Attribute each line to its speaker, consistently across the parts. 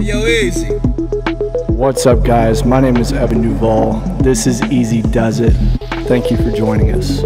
Speaker 1: Yo, Easy.
Speaker 2: What's up, guys? My name is Evan Duval. This is Eazy Does It. Thank you for joining us.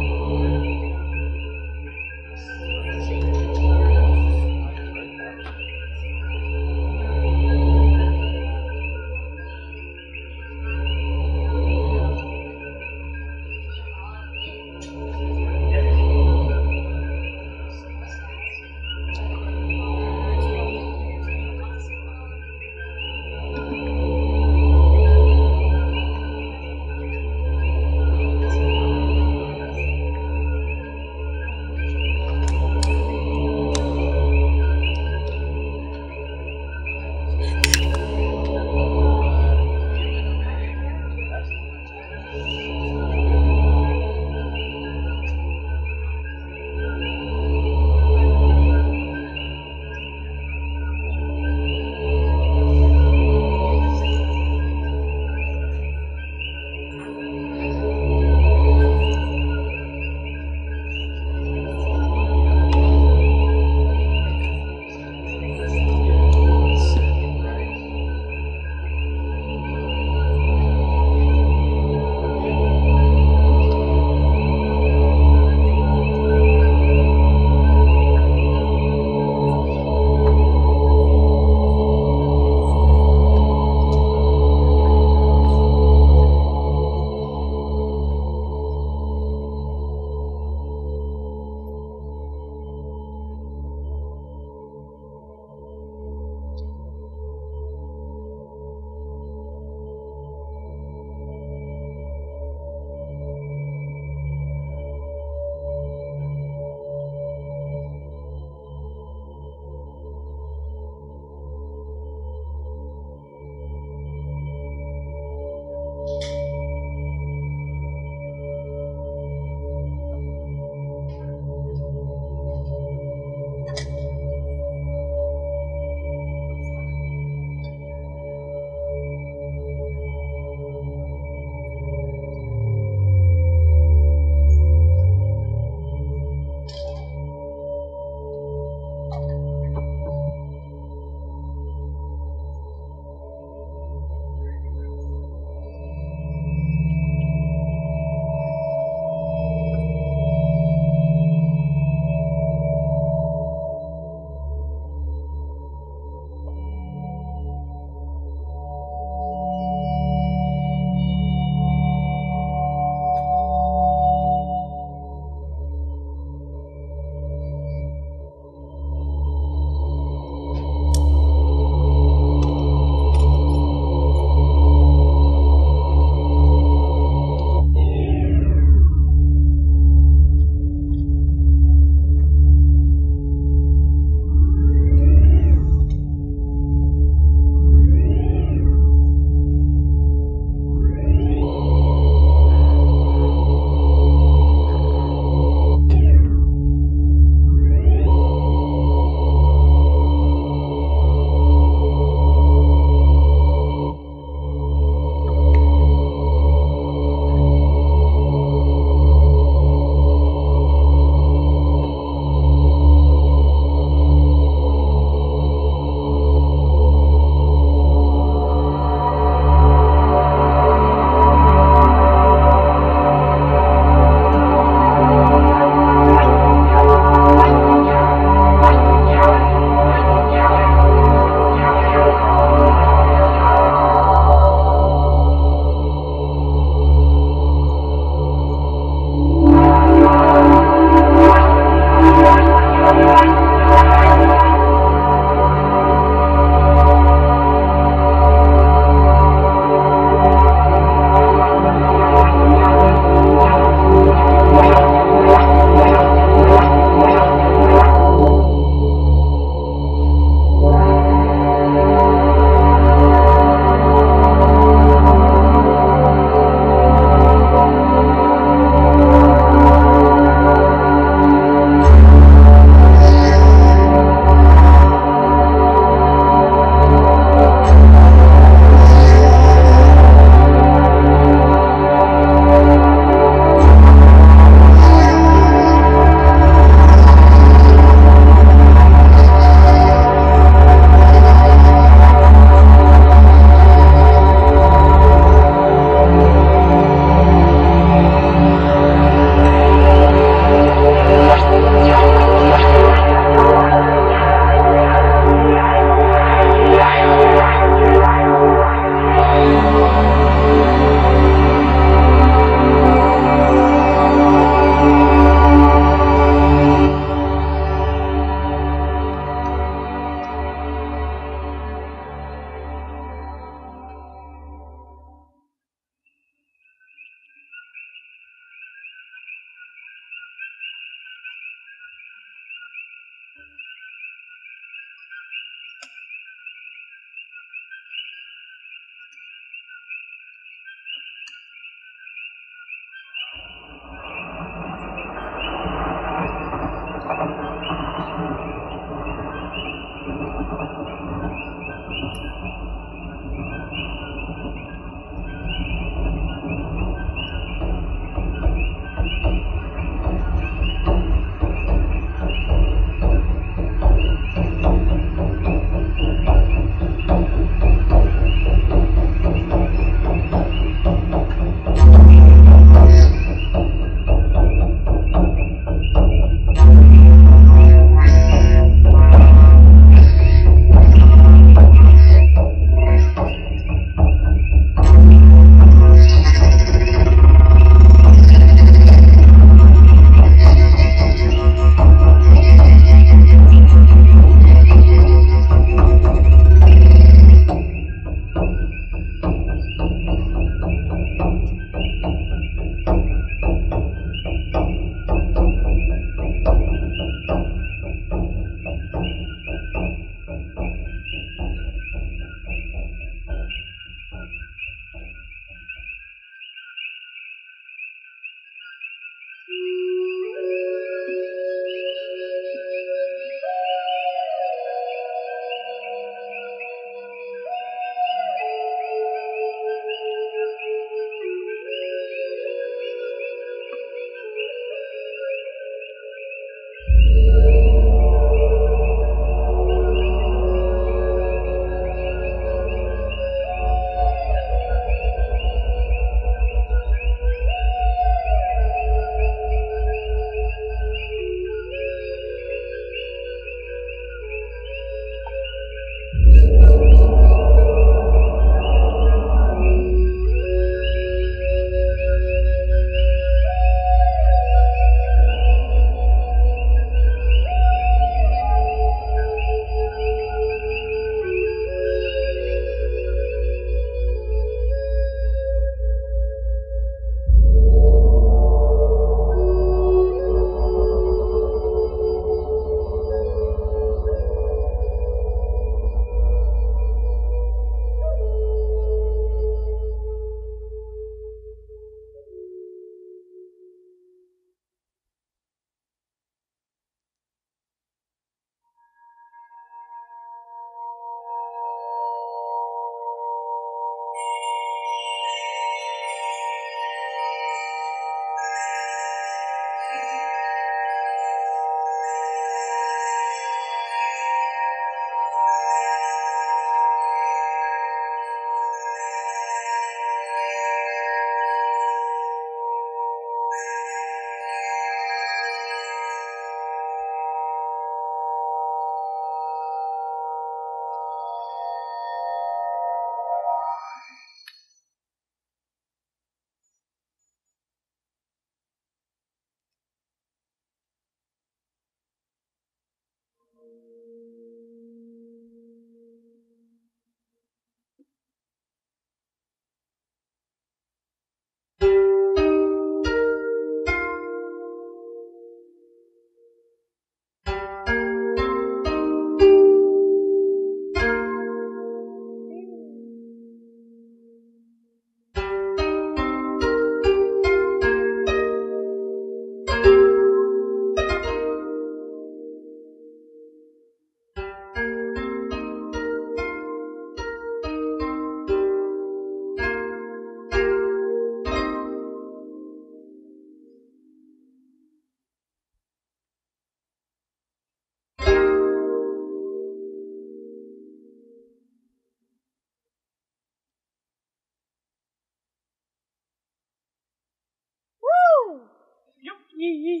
Speaker 1: Crazy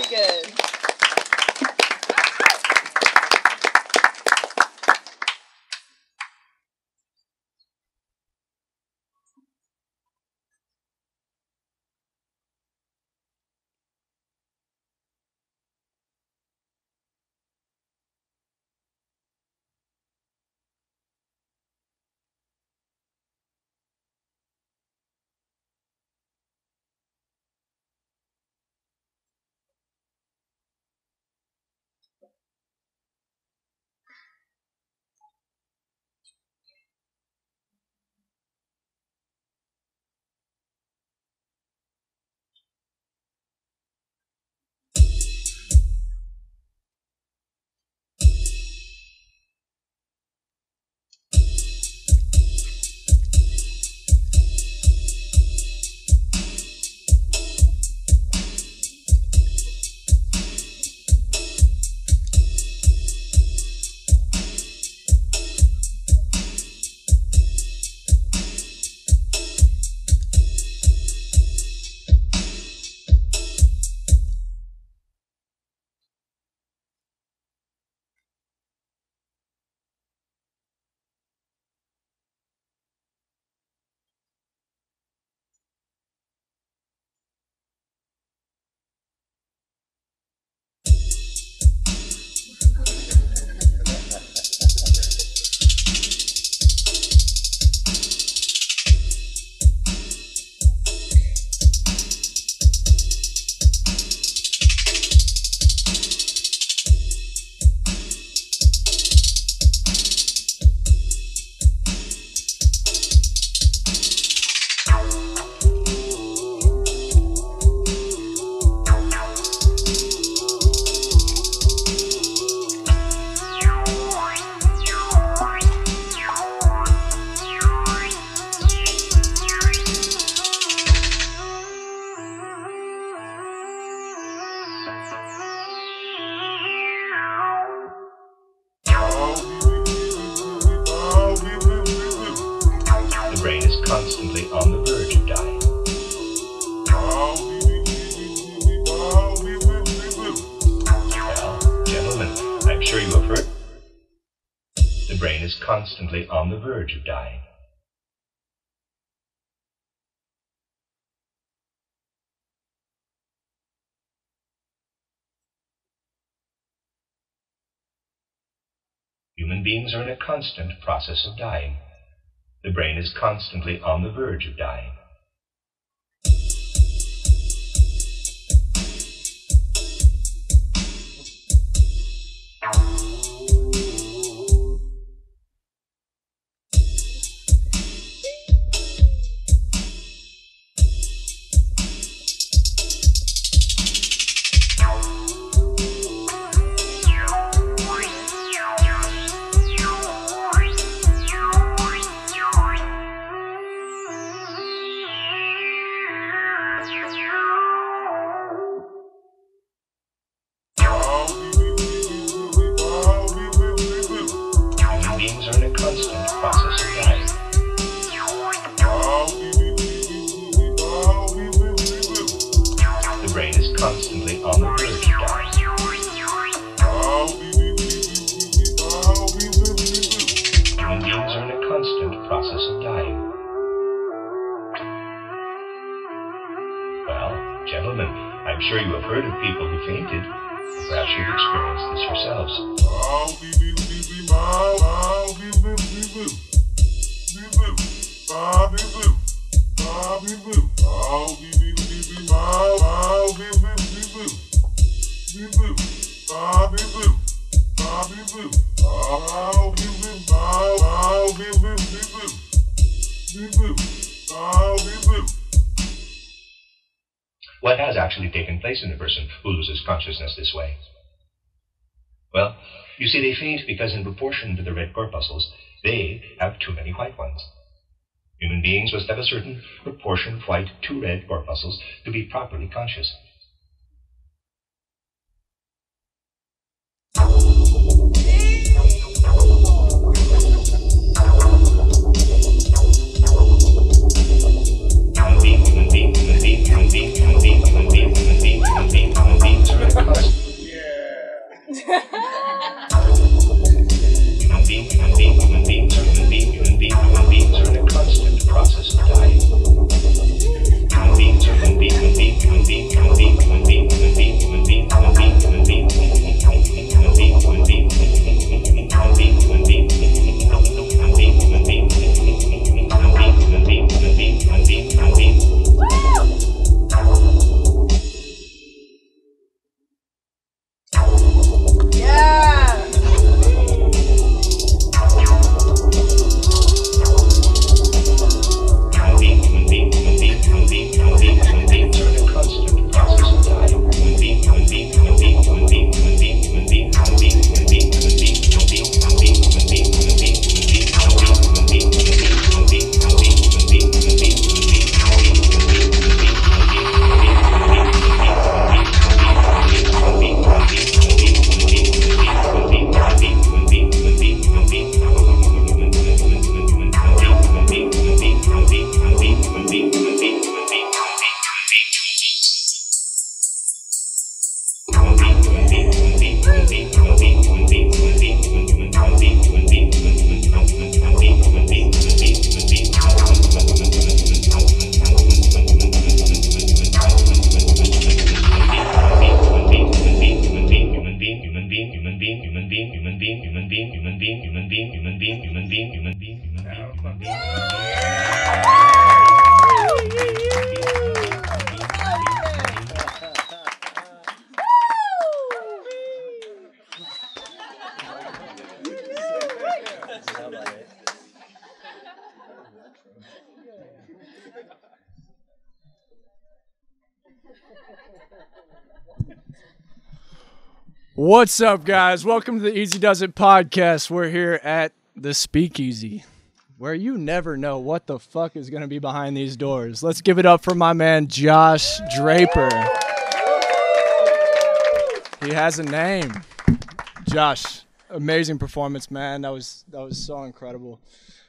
Speaker 1: good.
Speaker 3: Constantly on the verge of dying. Well, gentlemen, I'm sure you have heard. The brain is constantly on the verge of dying. Human beings are in a constant process of dying. The brain is constantly on the verge of dying. What has actually taken place in a person who loses consciousness this way? Well, you see, they faint because in proportion to the red corpuscles, they have too many white ones. Human beings must have a certain proportion of white to red corpuscles to be properly conscious. Human being
Speaker 2: What's up, guys? Welcome to the Eazy Does It podcast. We're here at the SpeakEazy, where you never know what the fuck is going to be behind these doors. Let's give it up for my man, Josh Draper. He has a name. Josh, amazing performance, man. That was so incredible.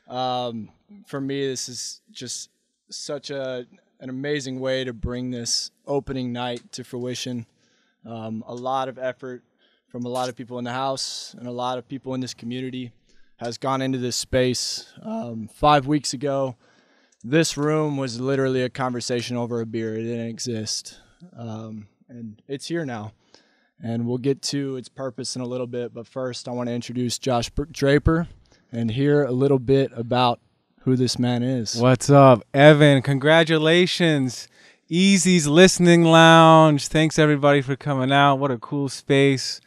Speaker 2: For me, this is just such an amazing way to bring this opening night to fruition. A lot of effort from a lot of people in the house and a lot of people in this community has gone into this space. 5 weeks ago, this room was literally a conversation over a beer. It didn't exist. And it's here now. And we'll get to its purpose in a little bit. But first, I want to introduce Josh Draper and hear a little bit about who this man is.
Speaker 4: What's up, Evan? Congratulations. Eazy's Listening Lounge. Thanks, everybody, for coming out. What a cool space.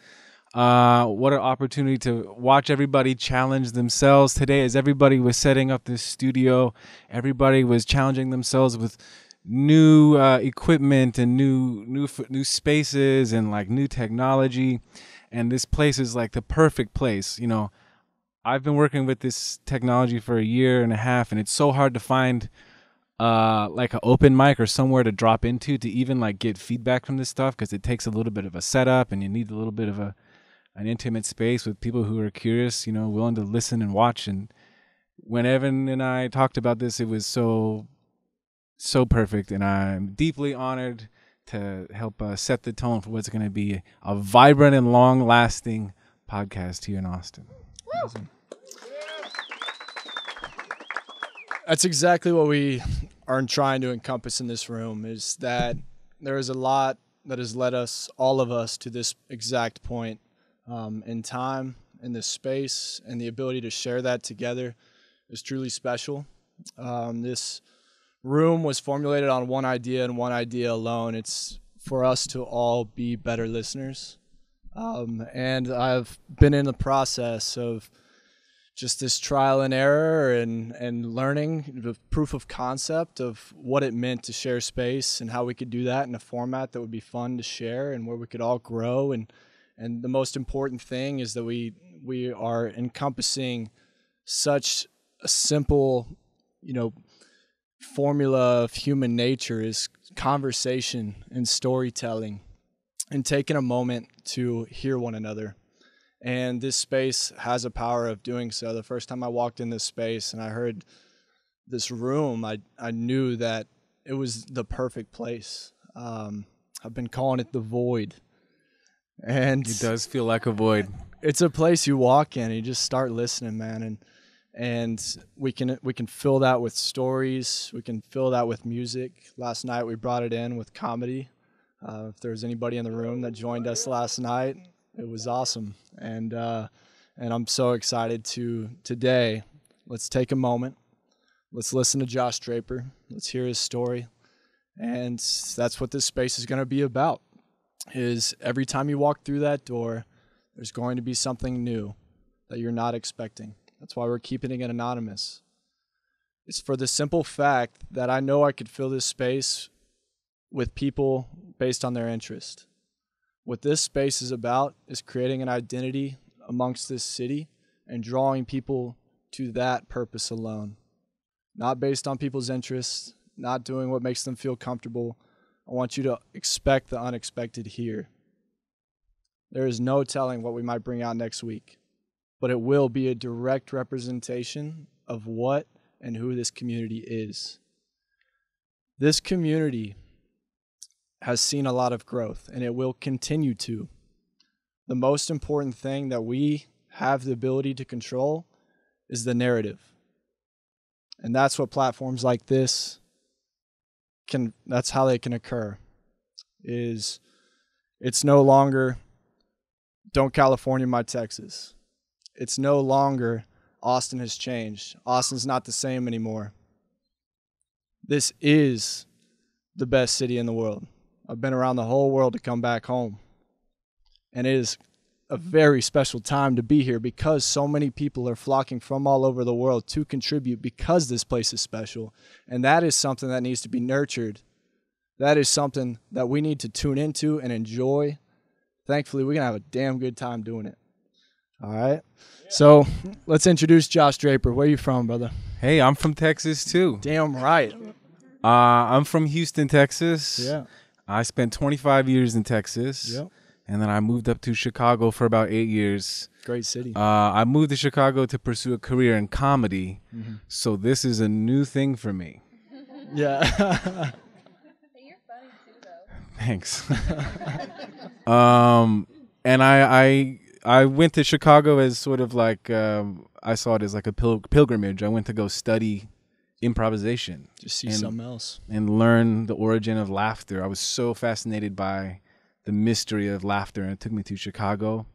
Speaker 4: What an opportunity to watch everybody challenge themselves today. As everybody was setting up this studio, everybody was challenging themselves with new equipment and new spaces and like new technology. And this place is like the perfect place. You know, I've been working with this technology for a year and a half, and it's so hard to find like an open mic or somewhere to drop into to even like get feedback from this stuff, because it takes a little bit of a setup and you need a little bit of an intimate space with people who are curious, you know, willing to listen and watch. And when Evan and I talked about this, it was so perfect, and I'm deeply honored to help set the tone for what's going to be a vibrant and long-lasting podcast here in Austin. Awesome.
Speaker 2: That's exactly what we are trying to encompass in this room, is that there is a lot that has led us, all of us, to this exact point in time, in this space, and the ability to share that together is truly special. This room was formulated on one idea and one idea alone. It's for us to all be better listeners. And I've been in the process of just this trial and error and learning the proof of concept of what it meant to share space and how we could do that in a format that would be fun to share and where we could all grow. And the most important thing is that we are encompassing such a simple, you know, formula of human nature is conversation and storytelling and taking a moment to hear one another. And this space has a power of doing so. The first time I walked in this space and I heard this room, I knew that it was the perfect place. I've been calling it the void. And
Speaker 4: It does feel like a void.
Speaker 2: it's a place you walk in and you just start listening, man. And we can fill that with stories. We can fill that with music. Last night we brought it in with comedy. If there was anybody in the room that joined us last night, it was awesome. And I'm so excited to today. Let's take a moment. Let's listen to Josh Draper. Let's hear his story. And that's what this space is going to be about. Is every time you walk through that door, there's going to be something new that you're not expecting. That's why we're keeping it anonymous. It's for the simple fact that I know I could fill this space with people based on their interest. What this space is about is creating an identity amongst this city and drawing people to that purpose alone. Not based on people's interests, not doing what makes them feel comfortable. I want you to expect the unexpected here. There is no telling what we might bring out next week, but it will be a direct representation of what and who this community is. This community has seen a lot of growth, and it will continue to. the most important thing that we have the ability to control is the narrative. And that's what platforms like this that's how they can occur. It's no longer, don't California my Texas. It's no longer, Austin has changed. Austin's not the same anymore. This is the best city in the world. I've been around the whole world to come back home. And it is a very special time to be here because so many people are flocking from all over the world to contribute because this place is special. And that is something that needs to be nurtured. That is something that we need to tune into and enjoy. Thankfully, we're going to have a damn good time doing it. All right. So let's introduce Josh Draper. Where are you from, brother?
Speaker 4: Hey, I'm from Texas too.
Speaker 2: Damn right.
Speaker 4: I'm from Houston, Texas.
Speaker 2: Yeah.
Speaker 4: I spent 25 years in Texas.
Speaker 2: Yep.
Speaker 4: And then I moved up to Chicago for about 8 years.
Speaker 2: Great city.
Speaker 4: I moved to Chicago to pursue a career in comedy. Mm-hmm. So this is a new thing for me.
Speaker 2: Yeah.
Speaker 1: Hey, you're funny too, though.
Speaker 4: Thanks. And I went to Chicago as sort of like, I saw it as like a pilgrimage. I went to go study improvisation.
Speaker 2: Just see something else.
Speaker 4: And learn the origin of laughter. I was so fascinated by the mystery of laughter, and it took me to Chicago.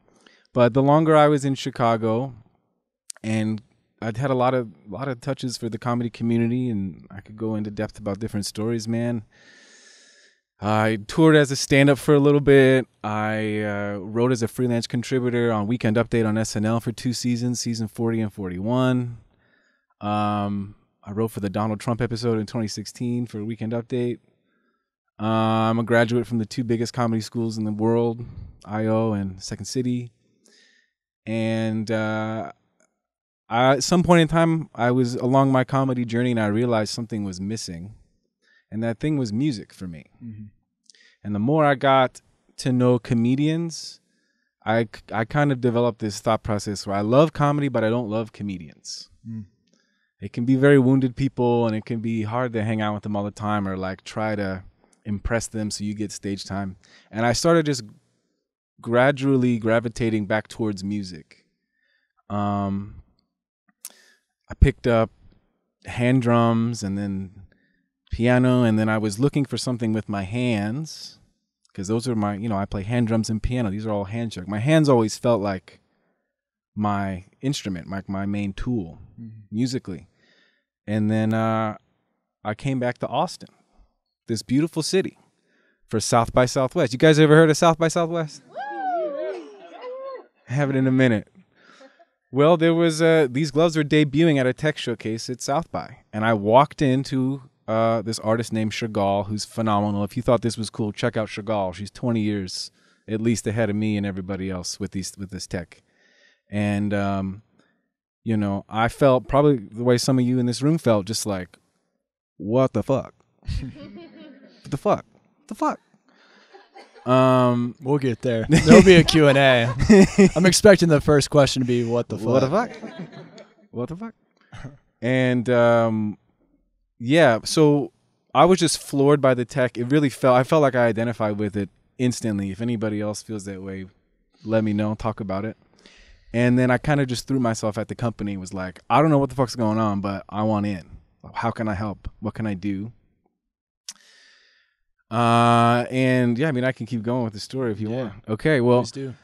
Speaker 4: But the longer I was in Chicago, and I'd had a lot of touches for the comedy community, and I could go into depth about different stories, man. I toured as a stand-up for a little bit. I wrote as a freelance contributor on Weekend Update on SNL for 2 seasons, season 40 and 41. I wrote for the Donald Trump episode in 2016 for Weekend Update. I'm a graduate from the 2 biggest comedy schools in the world, IO and Second City. And at some point in time, I was along my comedy journey and I realized something was missing. And that thing was music for me. Mm-hmm. And the more I got to know comedians, I kind of developed this thought process where I love comedy, but I don't love comedians. Mm. It can be very wounded people, and it can be hard to hang out with them all the time or like try to impress them so you get stage time. And I started just gradually gravitating back towards music. I picked up hand drums and then piano, and then I was looking for something with my hands because those are my, I play hand drums and piano. These are all hand shook. My hands always felt like my instrument, like my main tool musically. And then I came back to Austin, this beautiful city, for South by Southwest. You guys ever heard of South by Southwest? I haven't in a minute. Well, there was these gloves were debuting at a tech showcase at South by, and I walked into this artist named Chagall, who's phenomenal. If you thought this was cool, check out Chagall. She's 20 years at least ahead of me and everybody else with this tech. And I felt probably the way some of you in this room felt, just like, what the fuck? What the fuck? What the fuck?
Speaker 2: We'll get there. There'll be a Q&A. I'm expecting the first question to be, what the fuck?
Speaker 4: What the fuck? What the fuck? And so I was just floored by the tech. It really I felt like I identified with it instantly. If anybody else feels that way, let me know, talk about it. And then I kind of just threw myself at the company, was like, I don't know what the fuck's going on, but I want in. How can I help? What can I do? I can keep going with the story if you want. Okay, well,
Speaker 2: please do.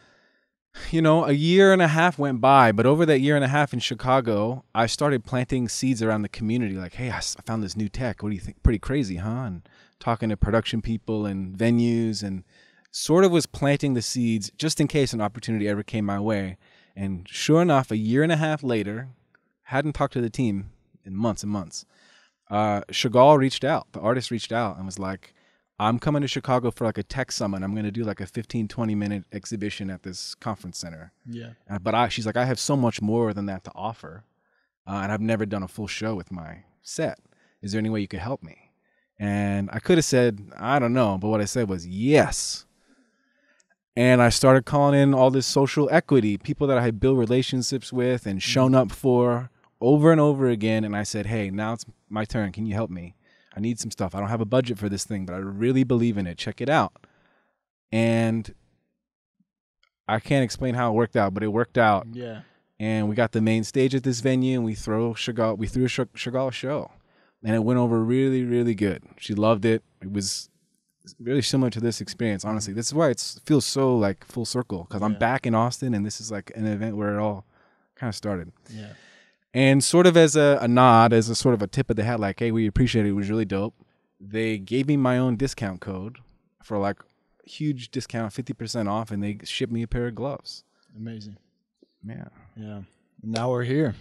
Speaker 4: A year and a half went by, but over that year and a half in Chicago, I started planting seeds around the community. Like, hey, I found this new tech. What do you think? Pretty crazy, huh? And talking to production people and venues, and sort of was planting the seeds just in case an opportunity ever came my way. And sure enough, a year and a half later, hadn't talked to the team in months and months. Chagall reached out. The artist reached out and was like, I'm coming to Chicago for like a tech summit. I'm going to do like a 15, 20-minute exhibition at this conference center. Yeah. But she's like, I have so much more than that to offer. And I've never done a full show with my set. Is there any way you could help me? And I could have said, I don't know. But what I said was, yes. And I started calling in all this social equity, people that I had built relationships with and shown up for over and over again. And I said, hey, now it's my turn. Can you help me? I need some stuff. I don't have a budget for this thing, but I really believe in it. Check it out. And I can't explain how it worked out, but it worked out.
Speaker 2: Yeah.
Speaker 4: And we got the main stage at this venue, and we threw a Chagall show, and it went over really, really good. She loved it. It was really similar to this experience, honestly. This is why it feels so like full circle, because I'm back in Austin, and this is like an event where it all kind of started.
Speaker 2: Yeah.
Speaker 4: And sort of as a nod, as a sort of a tip of the hat, like, hey, we appreciate it. It was really dope. They gave me my own discount code for like huge discount, 50% off, and they shipped me a pair of gloves.
Speaker 2: Amazing.
Speaker 4: Yeah.
Speaker 2: Yeah. Now we're here.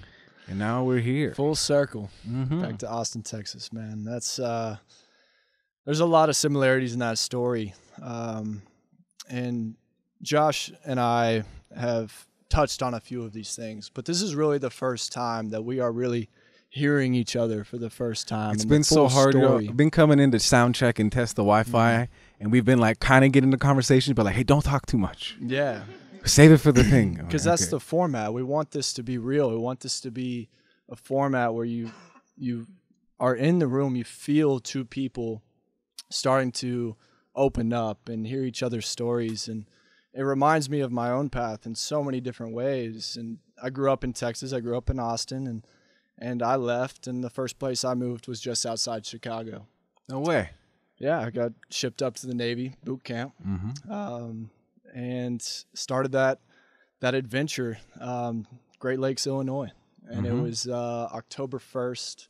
Speaker 4: And now we're here.
Speaker 2: Full circle. Back to Austin, Texas, man. That's there's a lot of similarities in that story. And Josh and I have touched on a few of these things, but this is really the first time that we are really hearing each other for the first time.
Speaker 4: It's been so hard. I've been coming in to sound check and test the Wi-Fi, and we've been like kind of getting into conversation, but like, hey, don't talk too much.
Speaker 2: Yeah.
Speaker 4: Save it for the thing.
Speaker 2: Because that's the format. We want this to be real. We want this to be a format where you are in the room, you feel two people starting to open up and hear each other's stories. And it reminds me of my own path in so many different ways. And I grew up in Texas. I grew up in Austin, and I left, and the first place I moved was just outside Chicago.
Speaker 4: No way.
Speaker 2: Yeah, I got shipped up to the Navy boot camp. And started that adventure, Great Lakes, Illinois. And it was October 1st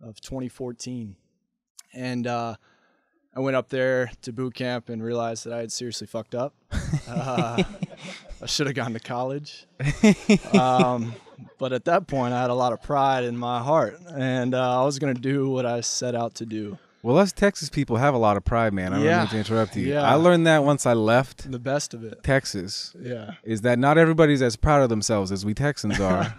Speaker 2: of 2014. And I went up there to boot camp and realized that I had seriously fucked up. I should have gone to college. But at that point, I had a lot of pride in my heart. And I was going to do what I set out to do.
Speaker 4: Well, us Texas people have a lot of pride, man. I don't mean to interrupt you.
Speaker 2: Yeah.
Speaker 4: I learned that once I left
Speaker 2: the best of it.
Speaker 4: Texas.
Speaker 2: Yeah. Is
Speaker 4: that not everybody's as proud of themselves as we Texans are.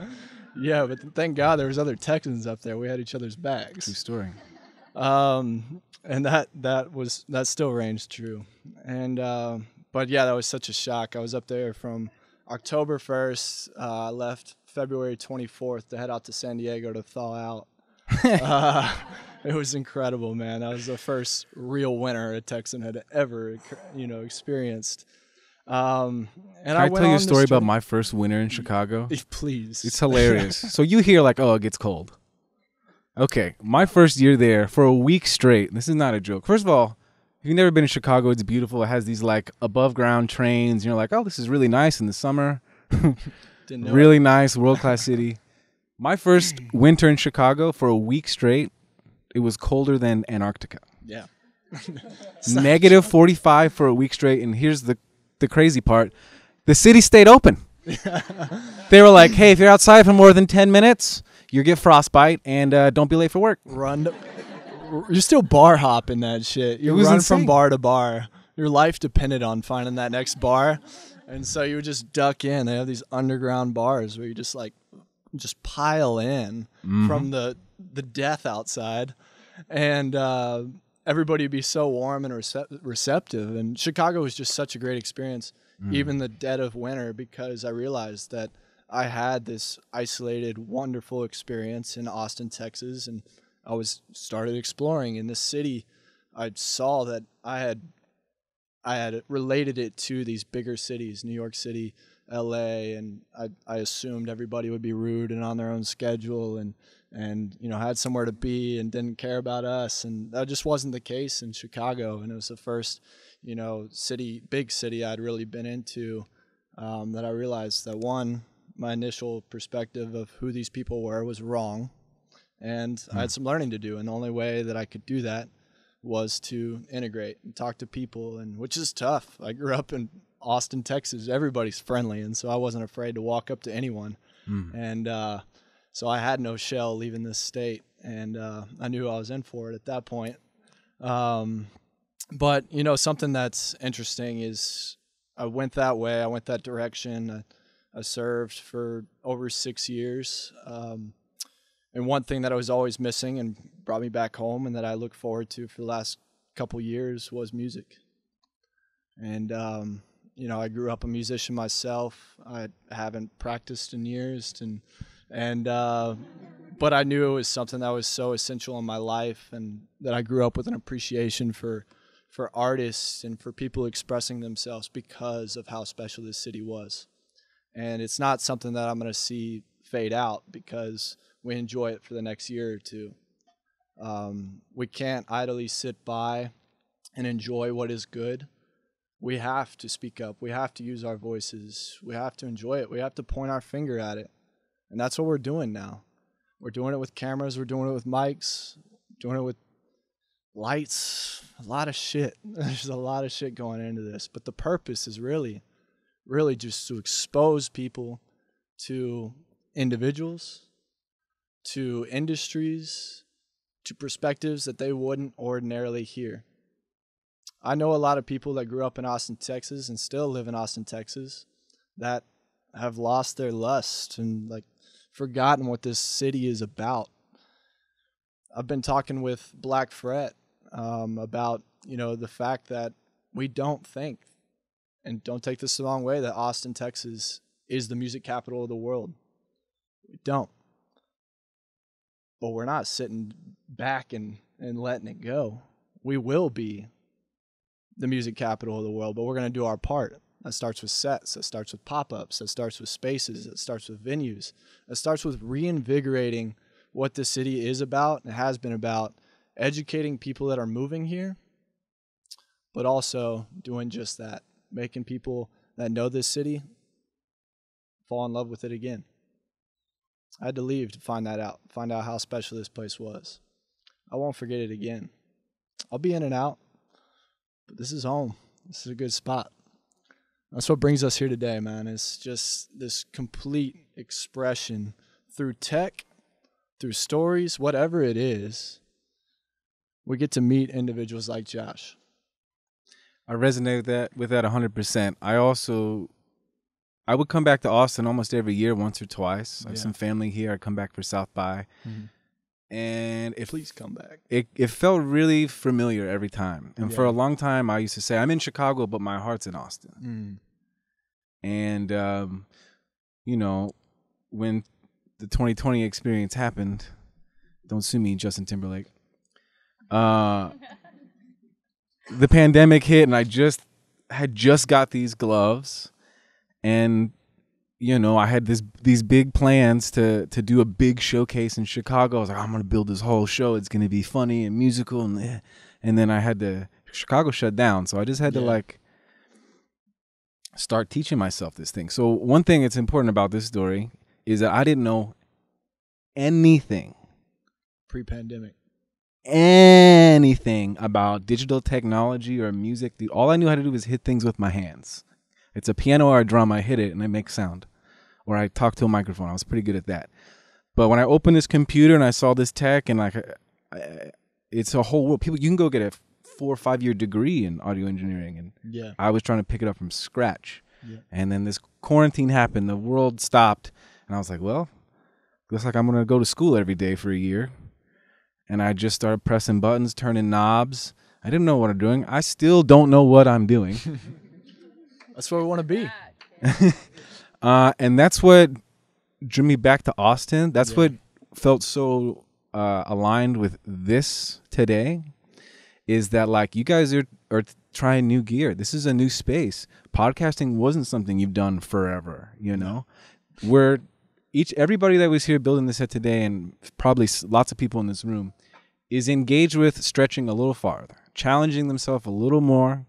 Speaker 2: Yeah, but thank God there was other Texans up there. We had each other's backs.
Speaker 4: True story.
Speaker 2: And that still reigns true. And but yeah, that was such a shock. I was up there from October 1st. I left February 24th to head out to San Diego to thaw out. It was incredible, man. That was the first real winter a Texan had ever, experienced. And
Speaker 4: Can I tell you a story about my first winter in Chicago?
Speaker 2: Please.
Speaker 4: It's hilarious. So you hear like, oh, it gets cold. Okay, my first year there for a week straight. This is not a joke. First of all, if you've never been in Chicago, it's beautiful. It has these like above ground trains. You're like, oh, this is really nice in the summer. Really nice, world-class city. My first winter in Chicago for a week straight, it was colder than Antarctica.
Speaker 2: Yeah.
Speaker 4: Negative 45 for a week straight. And here's the crazy part. The city stayed open. They were like, hey, if you're outside for more than 10 minutes, you get frostbite, and don't be late for work.
Speaker 2: You're still bar hopping that shit. You run from bar to bar. Your life depended on finding that next bar. And so you would just duck in. They have these underground bars where you just pile in from the death outside, and everybody would be so warm and receptive. And Chicago was just such a great experience, even the dead of winter, because I realized that I had this isolated, wonderful experience in Austin, Texas, and I started exploring in this city. I saw that I had related it to these bigger cities, New York City, LA, and I assumed everybody would be rude and on their own schedule and had somewhere to be and didn't care about us, and that just wasn't the case in Chicago. And it was the first big city I'd really been into, that I realized that, one, my initial perspective of who these people were was wrong, and I had some learning to do, and the only way that I could do that was to integrate and talk to people, and which is tough. I grew up in Austin, Texas. Everybody's friendly, and so I wasn't afraid to walk up to anyone. And so I had no shell leaving this state, and I knew I was in for it at that point. But something that's interesting is I went that way. I went that direction. I served for over 6 years. And one thing that I was always missing and brought me back home and that I look forward to for the last couple years was music. And, I grew up a musician myself. I haven't practiced in years, but I knew it was something that was so essential in my life, and that I grew up with an appreciation for for artists and for people expressing themselves because of how special this city was. And it's not something that I'm going to see fade out because we enjoy it for the next year or two. We can't idly sit by and enjoy what is good. We have to speak up. We have to use our voices. We have to enjoy it. We have to point our finger at it. And that's what we're doing now. We're doing it with cameras. We're doing it with mics. Doing it with lights. A lot of shit. There's a lot of shit going into this. But the purpose is really just to expose people to individuals, to industries, to perspectives that they wouldn't ordinarily hear. I know a lot of people that grew up in Austin, Texas and still live in Austin, Texas that have lost their lust and like forgotten what this city is about. I've been talking with Black Fret about, the fact that we don't think, and don't take this the wrong way, that Austin, Texas is the music capital of the world. We don't. But we're not sitting back and letting it go. We will be the music capital of the world, but we're going to do our part. That starts with sets. That starts with pop-ups. That starts with spaces. That starts with venues. That starts with reinvigorating what the city is about and has been about, educating people that are moving here, but also doing just that, making people that know this city fall in love with it again. I had to leave to find out how special this place was. I won't forget it again. I'll be in and out, but this is home. This is a good spot. That's what brings us here today, man. It's just this complete expression through tech, through stories, whatever it is. We get to meet individuals like Josh.
Speaker 4: I resonate with that 100%. I would come back to Austin almost every year, once or twice. I have some family here. I come back for South by. Mm-hmm. And
Speaker 2: please come back.
Speaker 4: It felt really familiar every time. And for a long time, I used to say, I'm in Chicago, but my heart's in Austin. And, when the 2020 experience happened, don't sue me, Justin Timberlake. The pandemic hit, and I had just got these gloves, and I had these big plans to do a big showcase in Chicago. I was like, I'm gonna build this whole show. It's gonna be funny and musical, and then Chicago shut down, so I just had to start teaching myself this thing. So one thing that's important about this story is that I didn't know anything
Speaker 2: pre-pandemic.
Speaker 4: Anything about digital technology or music. All I knew how to do was hit things with my hands. It's a piano or a drum, I hit it and it makes sound. Or I talk to a microphone. I was pretty good at that. But when I opened this computer and I saw this tech and it's a whole world. You can go get a 4 or 5 year degree in audio engineering, and I was trying to pick it up from scratch. And then this quarantine happened, the world stopped, and I was like, well, looks like I'm gonna go to school every day for a year. And I just started pressing buttons, turning knobs. I didn't know what I'm doing. I still don't know what I'm doing.
Speaker 2: That's where we want to be.
Speaker 4: And that's what drew me back to Austin. That's what felt so aligned with this today, is that you guys are trying new gear. This is a new space. Podcasting wasn't something you've done forever, Everybody that was here building this set today, and probably lots of people in this room, is engaged with stretching a little farther, challenging themselves a little more.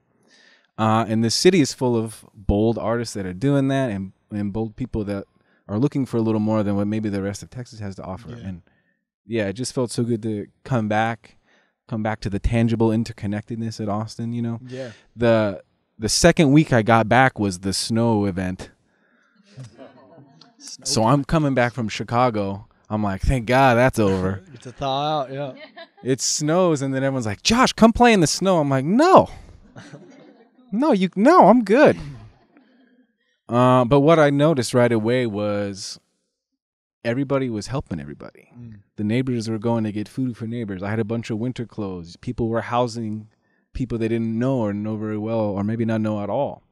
Speaker 4: And the city is full of bold artists that are doing that, and bold people that are looking for a little more than what maybe the rest of Texas has to offer. And it just felt so good to come back to the tangible interconnectedness at Austin. The second week I got back was the snow event. So I'm coming back from Chicago. I'm like, thank God that's over.
Speaker 2: Get to thaw out,
Speaker 4: It snows, and then everyone's like, Josh, come play in the snow. I'm like, no, I'm good. But what I noticed right away was everybody was helping everybody. The neighbors were going to get food for neighbors. I had a bunch of winter clothes. People were housing people they didn't know or know very well, or maybe not know at all.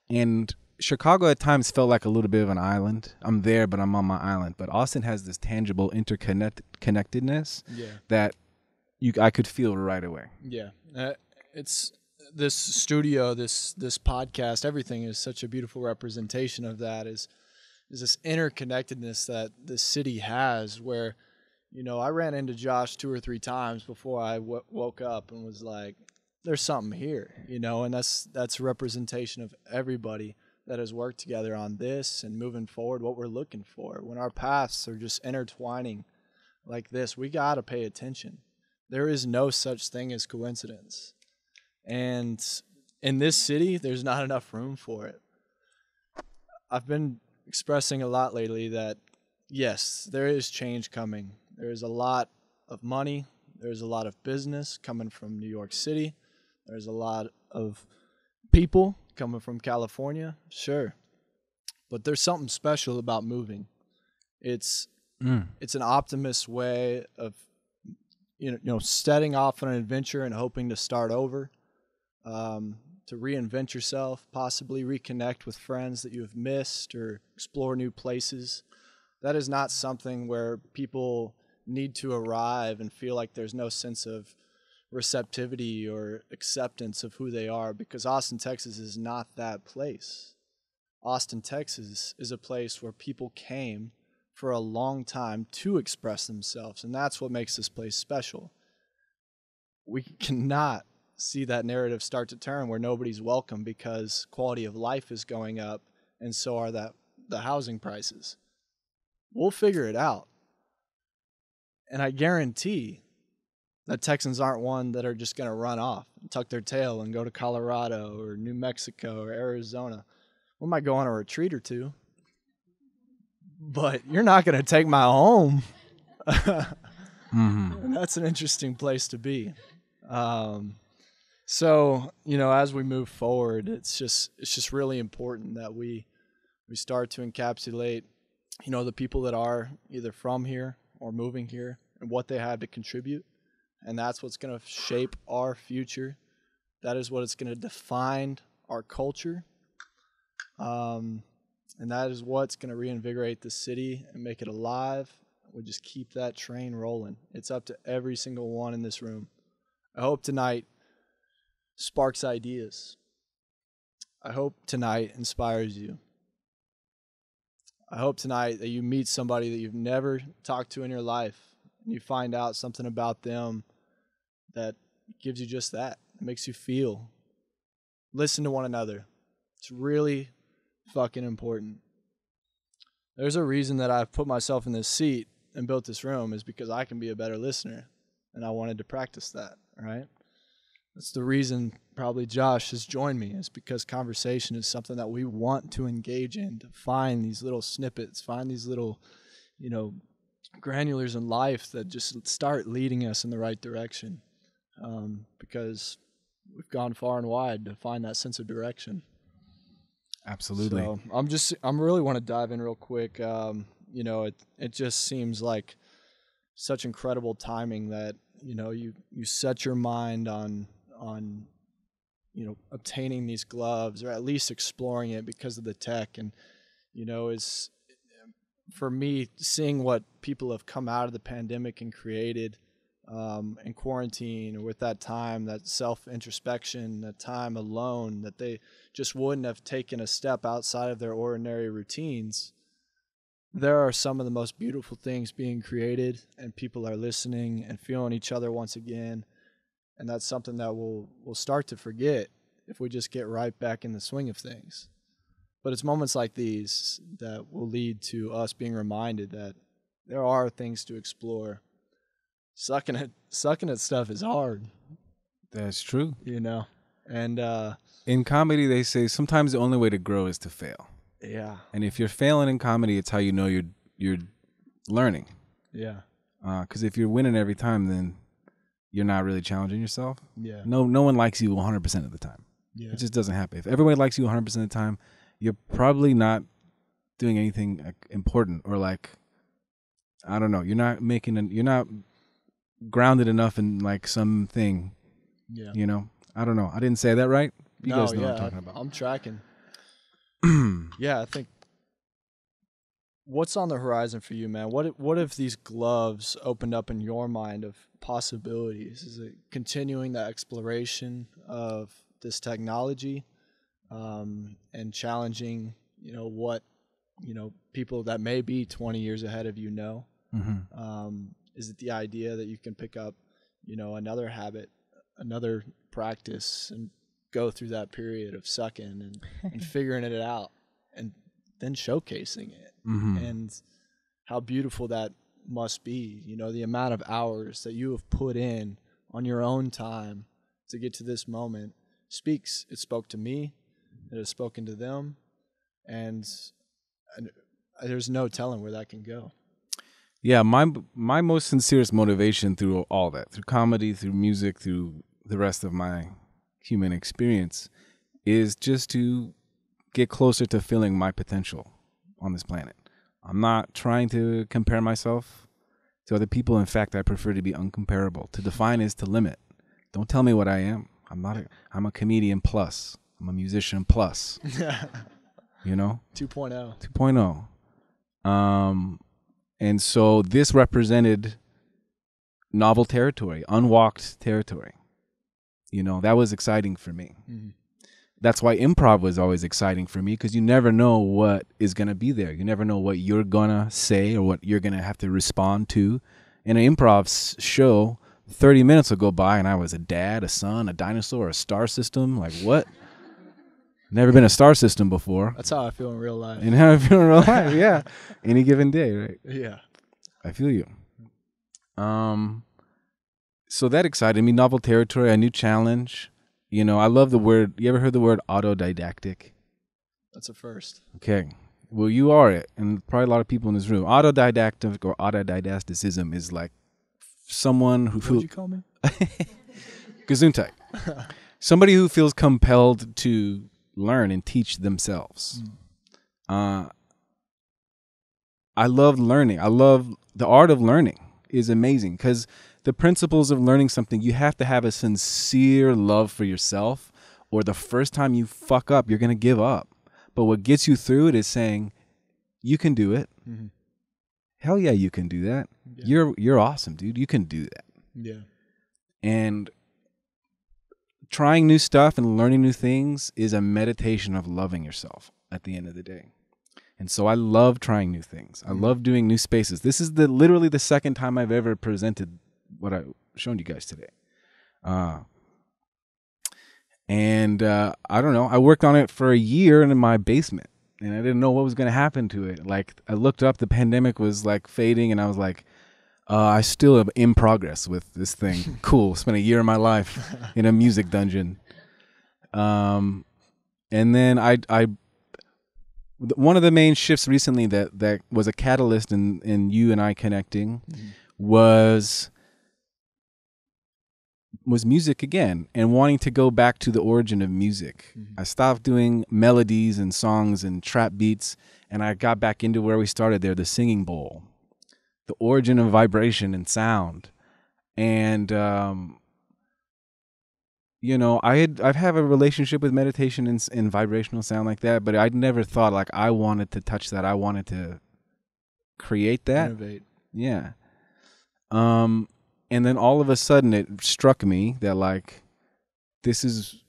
Speaker 4: And Chicago at times felt like a little bit of an island. I'm there, but I'm on my island. But Austin has this tangible interconnectedness that I could feel right away.
Speaker 2: Yeah. It's this studio, this podcast, everything is such a beautiful representation of that. Is this interconnectedness that the city has, where, I ran into Josh 2 or 3 times before I woke up and was like, there's something here, and that's a representation of everybody that has worked together on this and moving forward what we're looking for. When our paths are just intertwining like this, we got to pay attention. There is no such thing as coincidence. And in this city, there's not enough room for it. I've been expressing a lot lately that, yes, there is change coming. There's a lot of money. There's a lot of business coming from New York City. There's a lot of people coming from California, sure. But there's something special about moving. It's an optimist way of, setting off on an adventure and hoping to start over, to reinvent yourself, possibly reconnect with friends that you have missed or explore new places. That is not something where people need to arrive and feel like there's no sense of receptivity or acceptance of who they are, because Austin, Texas is not that place. Austin, Texas is a place where people came for a long time to express themselves, and that's what makes this place special. We cannot see that narrative start to turn where nobody's welcome because quality of life is going up and so are the housing prices. We'll figure it out. And I guarantee that Texans aren't one that are just going to run off and tuck their tail and go to Colorado or New Mexico or Arizona. We might go on a retreat or two, but you're not going to take my home. And that's an interesting place to be. So, as we move forward, it's just really important that we start to encapsulate, the people that are either from here or moving here and what they have to contribute. And that's what's going to shape our future. That is what is going to define our culture. And that is what's going to reinvigorate the city and make it alive. We just keep that train rolling. It's up to every single one in this room. I hope tonight sparks ideas. I hope tonight inspires you. I hope tonight that you meet somebody that you've never talked to in your life and you find out something about them that gives you just that. It makes you feel. Listen to one another. It's really fucking important. There's a reason that I've put myself in this seat and built this room, is because I can be a better listener, and I wanted to practice that, right? That's the reason probably Josh has joined me, is because conversation is something that we want to engage in, to find these little snippets, find these little, granulars in life that just start leading us in the right direction. Because we've gone far and wide to find that sense of direction.
Speaker 4: Absolutely.
Speaker 2: So I'm really want to dive in real quick. It just seems like such incredible timing that, you set your mind on obtaining these gloves, or at least exploring it because of the tech. And, is for me, seeing what people have come out of the pandemic and created in quarantine, or with that time, that self-introspection, that time alone, that they just wouldn't have taken a step outside of their ordinary routines. There are some of the most beautiful things being created, and people are listening and feeling each other once again. And that's something that we'll start to forget if we just get right back in the swing of things. But it's moments like these that will lead to us being reminded that there are things to explore. Sucking at stuff is hard.
Speaker 4: That's true.
Speaker 2: And
Speaker 4: in comedy, they say sometimes the only way to grow is to fail.
Speaker 2: Yeah.
Speaker 4: And if you're failing in comedy, it's how you know you're learning.
Speaker 2: Yeah.
Speaker 4: Because if you're winning every time, then you're not really challenging yourself.
Speaker 2: Yeah.
Speaker 4: No one likes you 100% of the time.
Speaker 2: Yeah.
Speaker 4: It just doesn't happen. If everybody likes you 100% of the time, you're probably not doing anything important, or I don't know. You're not grounded enough in something.
Speaker 2: Yeah.
Speaker 4: I don't know. I didn't say that right. You guys know
Speaker 2: yeah,
Speaker 4: what I'm talking about.
Speaker 2: I'm tracking. Yeah, I think. What's on the horizon for you, man? What if these gloves opened up in your mind of possibilities? Is it continuing the exploration of this technology, and challenging, what, people that may be 20 years ahead of know. Is it the idea that you can pick up, another habit, another practice, and go through that period of sucking and figuring it out, and then showcasing it, and how beautiful that must be, the amount of hours that you have put in on your own time to get to this moment it spoke to me, it has spoken to them, and there's no telling where that can go.
Speaker 4: Yeah, my most sincerest motivation through all that, through comedy, through music, through the rest of my human experience, is just to get closer to filling my potential on this planet. I'm not trying to compare myself to other people. In fact, I prefer to be uncomparable. To define is to limit. Don't tell me what I am. I'm a comedian plus. I'm a musician plus. 2.0. 2.0. And so this represented novel territory, unwalked territory. That was exciting for me. That's why improv was always exciting for me, because you never know what is going to be there. You never know what you're going to say or what you're going to have to respond to. In an improv show, 30 minutes will go by and I was a dad, a son, a dinosaur, a star system. Like, what? Never been a star system before.
Speaker 2: That's how I feel in real life.
Speaker 4: And how I feel in real life, yeah. Any given day, right?
Speaker 2: Yeah.
Speaker 4: I feel you. So that excited me. Novel territory, a new challenge. I love the word. You ever heard the word autodidactic?
Speaker 2: That's a first.
Speaker 4: Okay. Well, you are it, and probably a lot of people in this room. Autodidactic or autodidacticism is like someone who...
Speaker 2: What'd you call me?
Speaker 4: Gesundheit. Somebody who feels compelled to learn and teach themselves. I love learning. I love the art of learning is amazing, because the principles of learning something, you have to have a sincere love for yourself, or the first time you fuck up, you're going to give up. But what gets you through it is saying, you can do it. Hell yeah, you can do that. Yeah. You're awesome, dude. You can do that.
Speaker 2: Yeah.
Speaker 4: And trying new stuff and learning new things is a meditation of loving yourself at the end of the day. And so I love trying new things. I love doing new spaces. This is literally the second time I've ever presented what I've shown you guys today. And I don't know. I worked on it for a year in my basement, and I didn't know what was going to happen to it. Like, I looked up, the pandemic was like fading, and I was like, I still am in progress with this thing. Cool. Spent a year of my life in a music dungeon. And then I one of the main shifts recently that was a catalyst in you and I connecting was music again, and wanting to go back to the origin of music. I stopped doing melodies and songs and trap beats, and I got back into where we started there, the singing bowl, the origin of vibration and sound. And I've had a relationship with meditation and vibrational sound like that, but I'd never thought like I wanted to touch that. I wanted to create that.
Speaker 2: Innovate.
Speaker 4: Yeah. And then all of a sudden it struck me that like this is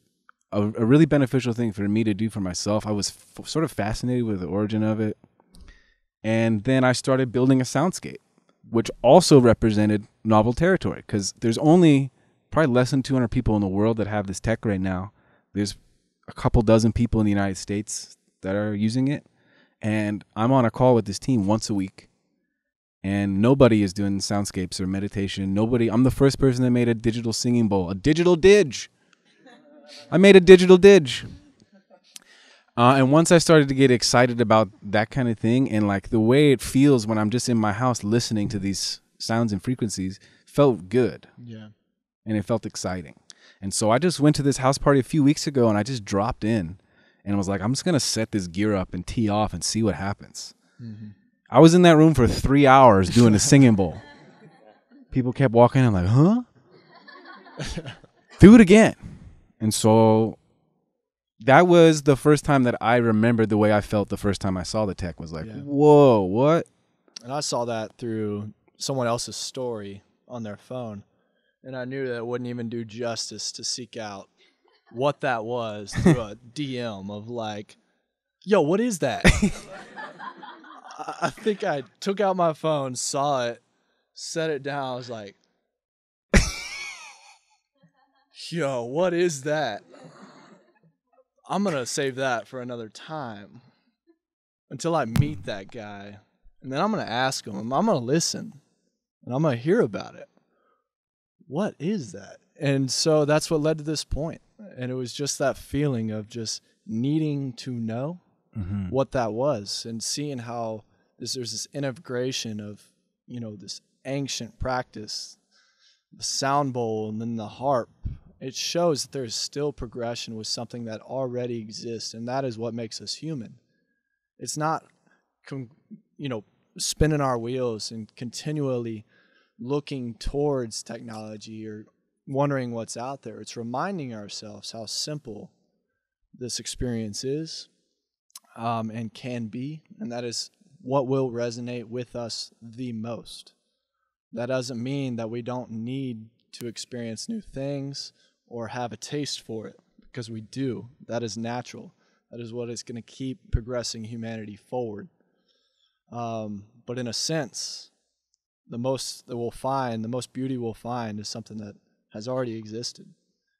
Speaker 4: a really beneficial thing for me to do for myself. I was sort of fascinated with the origin of it. And then I started building a soundscape, which also represented novel territory, because there's only probably less than 200 people in the world that have this tech right now. There's a couple dozen people in the United States that are using it. And I'm on a call with this team once a week. And nobody is doing soundscapes or meditation. Nobody. I'm the first person that made a digital singing bowl. A digital didge. I made a digital didge. And once I started to get excited about that kind of thing, and like the way it feels when I'm just in my house listening to these sounds and frequencies, felt good.
Speaker 2: Yeah.
Speaker 4: And it felt exciting. And so I just went to this house party a few weeks ago, and I just dropped in and was like, I'm just going to set this gear up and tee off and see what happens. I was in that room for 3 hours doing a singing bowl. People kept walking in like, huh? Do it again. And so that was the first time that I remembered the way I felt the first time I saw the tech. Was like, whoa, what?
Speaker 2: And I saw that through someone else's story on their phone. And I knew that it wouldn't even do justice to seek out what that was through a DM of like, yo, what is that? I think I took out my phone, saw it, set it down. I was like, yo, what is that? I'm going to save that for another time until I meet that guy. And then I'm going to ask him. I'm going to listen. And I'm going to hear about it. What is that? And so that's what led to this point. And it was just that feeling of just needing to know what that was and seeing how there's this integration of, you know, this ancient practice, the sound bowl and then the harp. It shows that there's still progression with something that already exists, and that is what makes us human. It's not, spinning our wheels and continually looking towards technology or wondering what's out there. It's reminding ourselves how simple this experience is and can be, and that is what will resonate with us the most. That doesn't mean that we don't need to experience new things or have a taste for it, because we do. That is natural. That is what is going to keep progressing humanity forward. But in a sense, the most beauty we'll find is something that has already existed.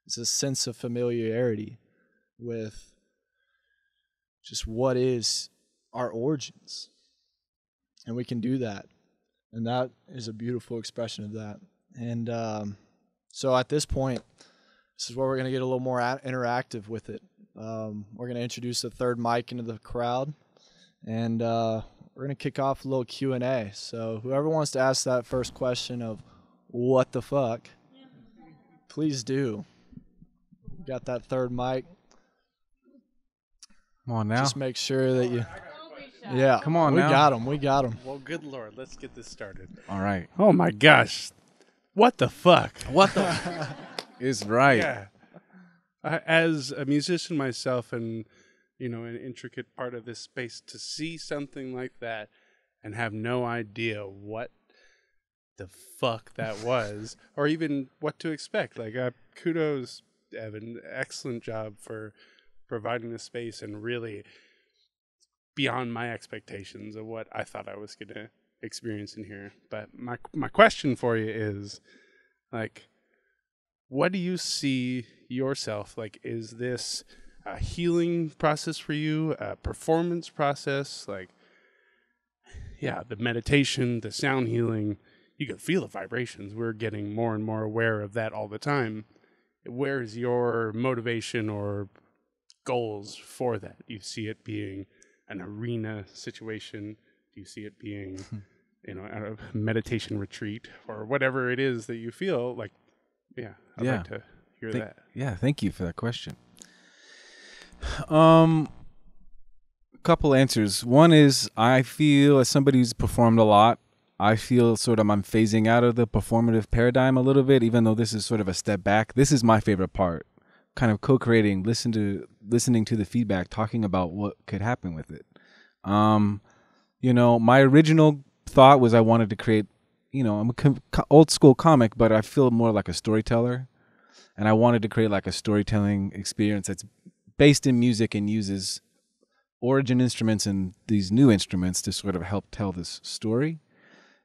Speaker 2: It's a sense of familiarity with just what is our origins. And we can do that. And that is a beautiful expression of that. And so at this point, this is where we're going to get a little more interactive with it. We're going to introduce a third mic into the crowd. And we're going to kick off a little Q&A. So whoever wants to ask that first question of what the fuck, please do. Got that third mic.
Speaker 4: Come on now.
Speaker 2: Just make sure that you... Yeah,
Speaker 4: come on
Speaker 2: we
Speaker 4: now.
Speaker 2: We got him.
Speaker 5: Well, good Lord, let's get this started.
Speaker 4: All right.
Speaker 5: Oh my gosh. What the fuck?
Speaker 4: What the is right.
Speaker 5: Yeah. As a musician myself and, you know, an intricate part of this space, to see something like that and have no idea what the fuck that was or even what to expect. Like, kudos, Evan. Excellent job for providing the space and really beyond my expectations of what I thought I was going to experience in here. But my question for you is, like, what do you see yourself? Like, is this a healing process for you, a performance process? Like, yeah, the meditation, the sound healing, you can feel the vibrations. We're getting more and more aware of that all the time. Where is your motivation or goals for that? You see it being an arena situation? Do you see it being, you know, a meditation retreat or whatever it is that you feel like? Yeah, I'd like to hear that.
Speaker 4: Yeah, thank you for that question. A couple answers. One is, I feel, as somebody who's performed a lot, I feel sort of I'm phasing out of the performative paradigm a little bit, even though this is sort of a step back. This is my favorite part, kind of co-creating, listening to the feedback, talking about what could happen with it. You know, my original thought was I wanted to create, you know, I'm a old school comic, but I feel more like a storyteller. And I wanted to create like a storytelling experience that's based in music and uses origin instruments and these new instruments to sort of help tell this story.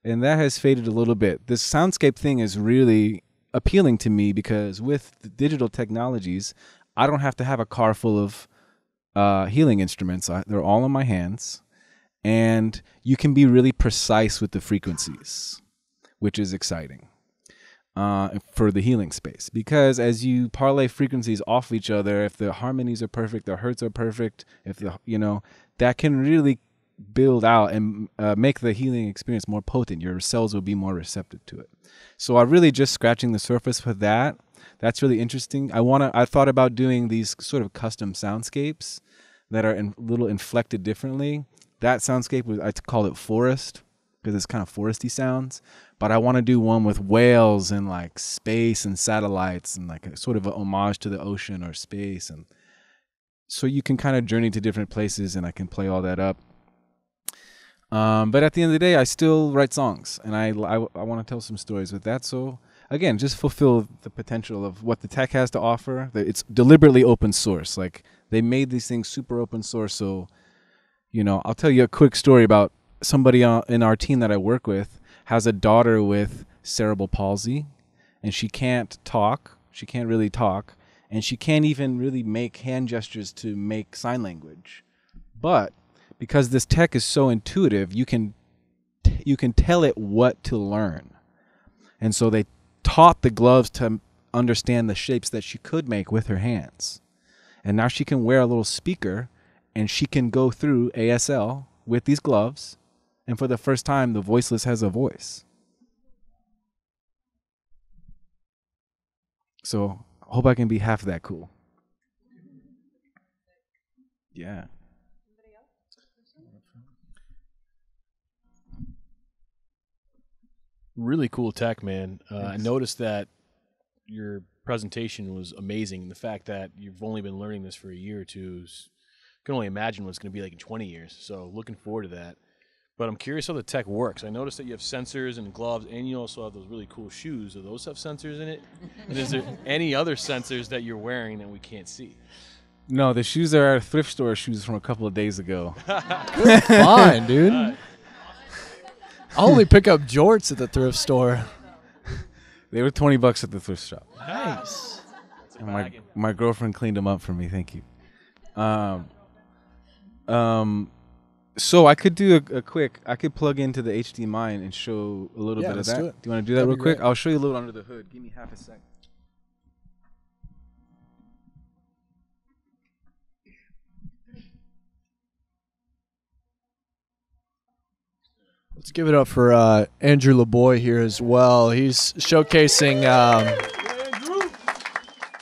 Speaker 4: And that has faded a little bit. This soundscape thing is really appealing to me because with the digital technologies, I don't have to have a car full of healing instruments. They're all in my hands. And you can be really precise with the frequencies, which is exciting for the healing space. Because as you parlay frequencies off each other, if the harmonies are perfect, the hertz are perfect, if the, you know, that can really build out and make the healing experience more potent. Your cells will be more receptive to it. So I'm really just scratching the surface with that. That's really interesting. I thought about doing these sort of custom soundscapes that are a little inflected differently. That soundscape, I call it forest because it's kind of foresty sounds. But I want to do one with whales and like space and satellites and like a sort of a homage to the ocean or space. And so you can kind of journey to different places and I can play all that up. But at the end of the day, I still write songs and I want to tell some stories with that. So again, just fulfill the potential of what the tech has to offer. It's deliberately open source. Like, they made these things super open source. So, you know, I'll tell you a quick story about somebody in our team that I work with has a daughter with cerebral palsy, and she can't talk. She can't really talk, and she can't even really make hand gestures to make sign language. But because this tech is so intuitive, you can tell it what to learn. And so they taught the gloves to understand the shapes that she could make with her hands. And now she can wear a little speaker, and she can go through ASL with these gloves, and for the first time, the voiceless has a voice. So I hope I can be half that cool. Yeah.
Speaker 6: Really cool tech, man. I noticed that your presentation was amazing. The fact that you've only been learning this for a year or two, I can only imagine what it's going to be like in 20 years. So looking forward to that. But I'm curious how the tech works. I noticed that you have sensors and gloves, and you also have those really cool shoes. Do those have sensors in it? And is there any other sensors that you're wearing that we can't see?
Speaker 4: No, the shoes are our thrift store shoes from a couple of days ago.
Speaker 2: Fine, dude. I only pick up jorts at the thrift store.
Speaker 4: They were $20 at the thrift shop.
Speaker 2: Nice.
Speaker 4: And my girlfriend cleaned them up for me. Thank you. So I could do a quick. I could plug into the HDMI and show a little bit of that.
Speaker 2: Do it.
Speaker 4: Do you want to do that real quick? Great. I'll show you a little under the hood. Give me half a sec.
Speaker 2: Let's give it up for Andrew LeBoy here as well. He's showcasing.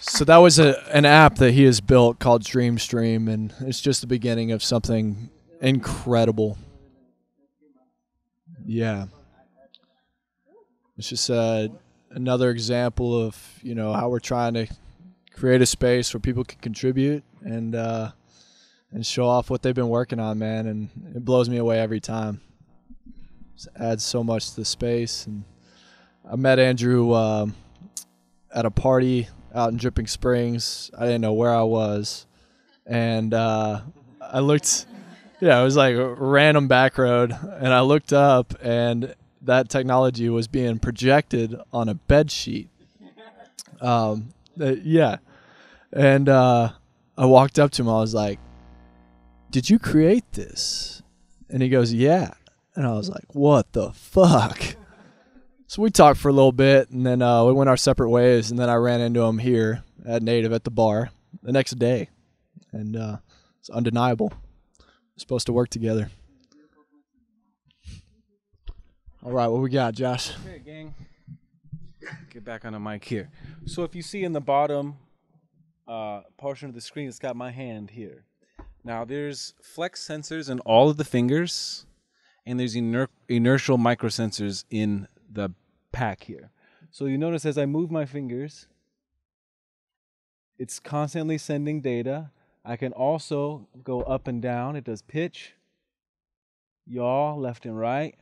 Speaker 2: So that was an app that he has built called DreamStream, and it's just the beginning of something incredible. Yeah. It's just another example of, you know, how we're trying to create a space where people can contribute and show off what they've been working on, man, and it blows me away every time. It adds so much to the space. And I met Andrew at a party out in Dripping Springs. I didn't know where I was, and I looked. Yeah, it was like a random back road, and I looked up, and that technology was being projected on a bed sheet. Yeah, and I walked up to him. I was like, "Did you create this?" And he goes, "Yeah." And I was like, "What the fuck?" So we talked for a little bit, and then we went our separate ways, and then I ran into him here at Native at the bar the next day, and it's undeniable. We're supposed to work together. All right, what we got, Josh?
Speaker 4: Okay, gang. Get back on the mic here. So if you see in the bottom portion of the screen, it's got my hand here. Now there's flex sensors in all of the fingers, and there's inertial microsensors in the pack here. So you notice as I move my fingers, it's constantly sending data. I can also go up and down. It does pitch, yaw, left and right.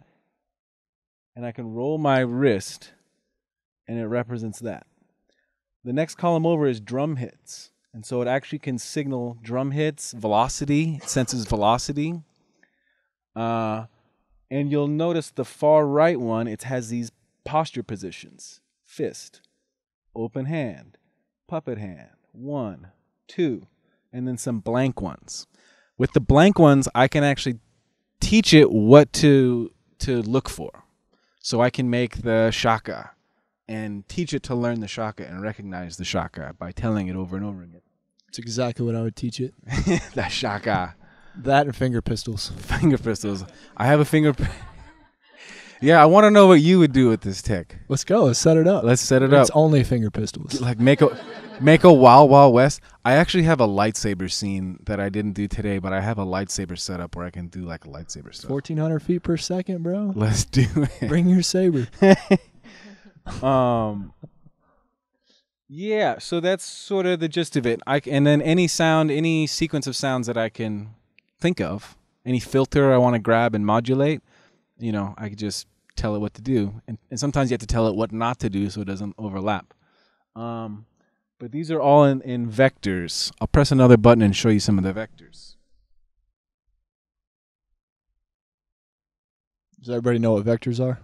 Speaker 4: And I can roll my wrist, and it represents that. The next column over is drum hits. And so it actually can signal drum hits, velocity. It senses velocity. And you'll notice the far right one, it has these posture positions. Fist, open hand, puppet hand, 1, 2, and then some blank ones. With the blank ones, I can actually teach it what to look for. So I can make the shaka and teach it to learn the shaka and recognize the shaka by telling it over and over again.
Speaker 2: That's exactly what I would teach it.
Speaker 4: The shaka.
Speaker 2: That and finger pistols.
Speaker 4: Finger pistols. I have a finger. Yeah, I want to know what you would do with this tech.
Speaker 2: Let's go. Let's set it up.
Speaker 4: Let's set it up.
Speaker 2: It's only finger pistols.
Speaker 4: Like make a Wild Wild West. I actually have a lightsaber scene that I didn't do today, but I have a lightsaber setup where I can do like a lightsaber stuff.
Speaker 2: 1,400 feet per second, bro.
Speaker 4: Let's do it.
Speaker 2: Bring your saber.
Speaker 4: Yeah, so that's sort of the gist of it. And then any sound, any sequence of sounds that I can think of, any filter I want to grab and modulate, you know, I could just tell it what to do. And sometimes you have to tell it what not to do so it doesn't overlap. But these are all in vectors. I'll press another button and show you some of the vectors.
Speaker 2: Does everybody know what vectors are?